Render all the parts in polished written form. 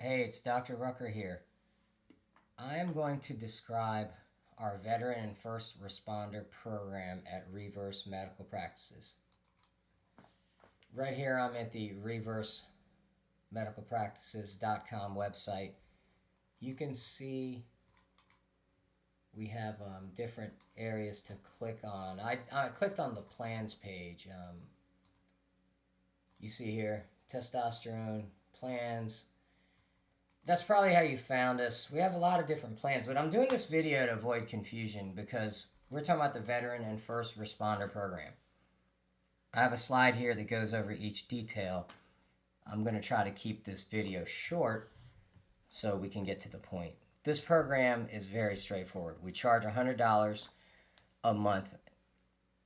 Hey, it's Dr. Rucker here. I am going to describe our veteran and first responder program at Reverse Medical Practices. Right here, I'm at the reversemedicalpractices.com website. You can see we have different areas to click on. I clicked on the plans page. You see here testosterone plans. That's probably how you found us. We have a lot of different plans, but I'm doing this video to avoid confusion because we're talking about the veteran and first responder program. I have a slide here that goes over each detail. I'm going to try to keep this video short so we can get to the point. This program is very straightforward. We charge $100 a month.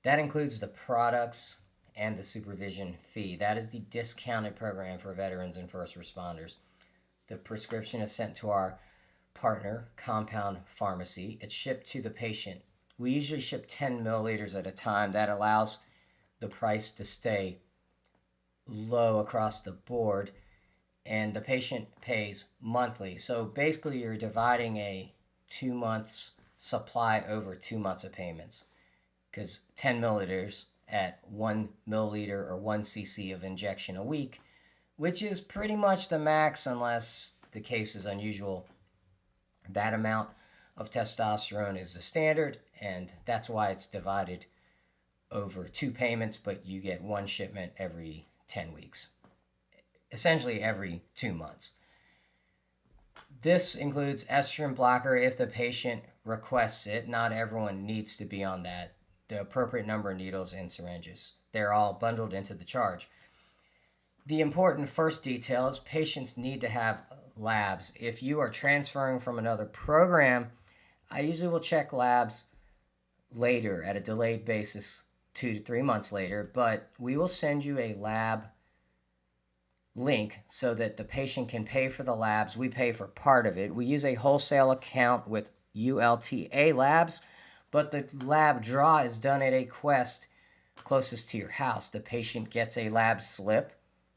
That includes the products and the supervision fee. That is the discounted program for veterans and first responders. The prescription is sent to our partner, Compound Pharmacy. It's shipped to the patient. We usually ship 10 milliliters at a time. That allows the price to stay low across the board, and the patient pays monthly. So basically, you're dividing a 2 months supply over 2 months of payments, because 10 milliliters at 1 milliliter or 1 cc of injection a week, which is pretty much the max unless the case is unusual. That amount of testosterone is the standard, and that's why it's divided over 2 payments, but you get 1 shipment every 10 weeks, essentially every 2 months. This includes estrogen blocker if the patient requests it. Not everyone needs to be on that. The appropriate number of needles and syringes. They're all bundled into the charge. The important first detail is patients need to have labs. If you are transferring from another program, I usually will check labs later at a delayed basis, 2 to 3 months later, but we will send you a lab link so that the patient can pay for the labs. We pay for part of it. We use a wholesale account with ULTA Labs, but the lab draw is done at a Quest closest to your house. The patient gets a lab slip,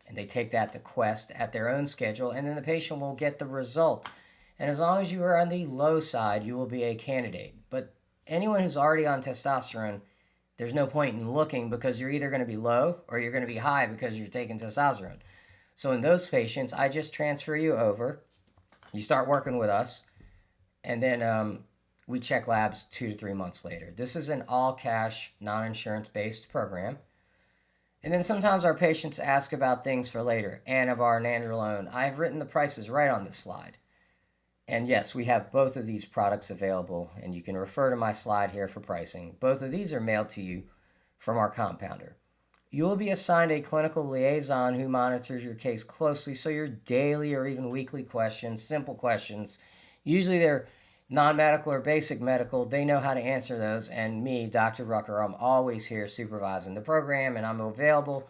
and they take that to Quest at their own schedule, and then the patient will get the result. And as long as you are on the low side, you will be a candidate. But anyone who's already on testosterone, there's no point in looking because you're either going to be low or you're going to be high because you're taking testosterone. So in those patients, I just transfer you over. You start working with us, and then we check labs 2 to 3 months later. This is an all-cash, non-insurance-based program. And then sometimes our patients ask about things for later. Anavar and Nandrolone. I've written the prices right on this slide. And yes, we have both of these products available, and you can refer to my slide here for pricing. Both of these are mailed to you from our compounder. You will be assigned a clinical liaison who monitors your case closely, so your daily or even weekly questions, simple questions, usually they're non-medical or basic medical, they know how to answer those. And me, Dr. Rucker, I'm always here supervising the program, and I'm available.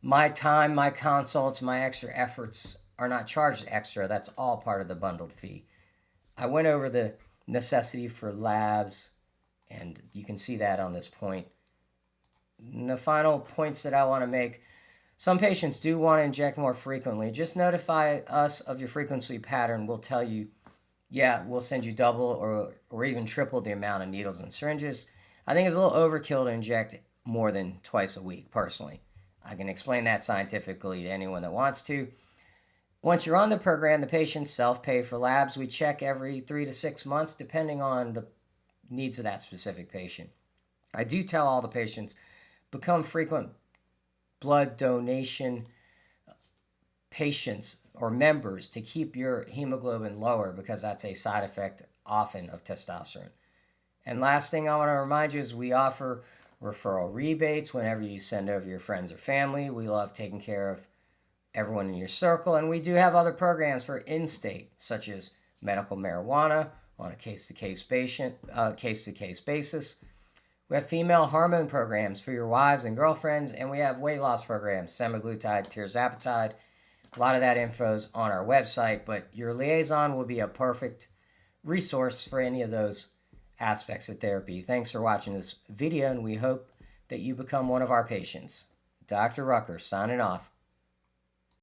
My time, my consults, my extra efforts are not charged extra. That's all part of the bundled fee. I went over the necessity for labs, and you can see that on this point. And the final points that I want to make, some patients do want to inject more frequently. Just notify us of your frequency pattern. We'll tell you, yeah, we'll send you double or even triple the amount of needles and syringes. I think it's a little overkill to inject more than twice a week, personally. I can explain that scientifically to anyone that wants to. Once you're on the program, the patients self-pay for labs. We check every 3 to 6 months, depending on the needs of that specific patient. I do tell all the patients, become frequent blood donation patients or members to keep your hemoglobin lower, because that's a side effect often of testosterone. And last thing I want to remind you is we offer referral rebates whenever you send over your friends or family. We love taking care of everyone in your circle, and we do have other programs for in-state, such as medical marijuana on a case-to-case basis. We have female hormone programs for your wives and girlfriends, and we have weight loss programs, semaglutide, tirzepatide. A lot of that info is on our website, but your liaison will be a perfect resource for any of those aspects of therapy. Thanks for watching this video, and we hope that you become one of our patients. Dr. Rucker signing off.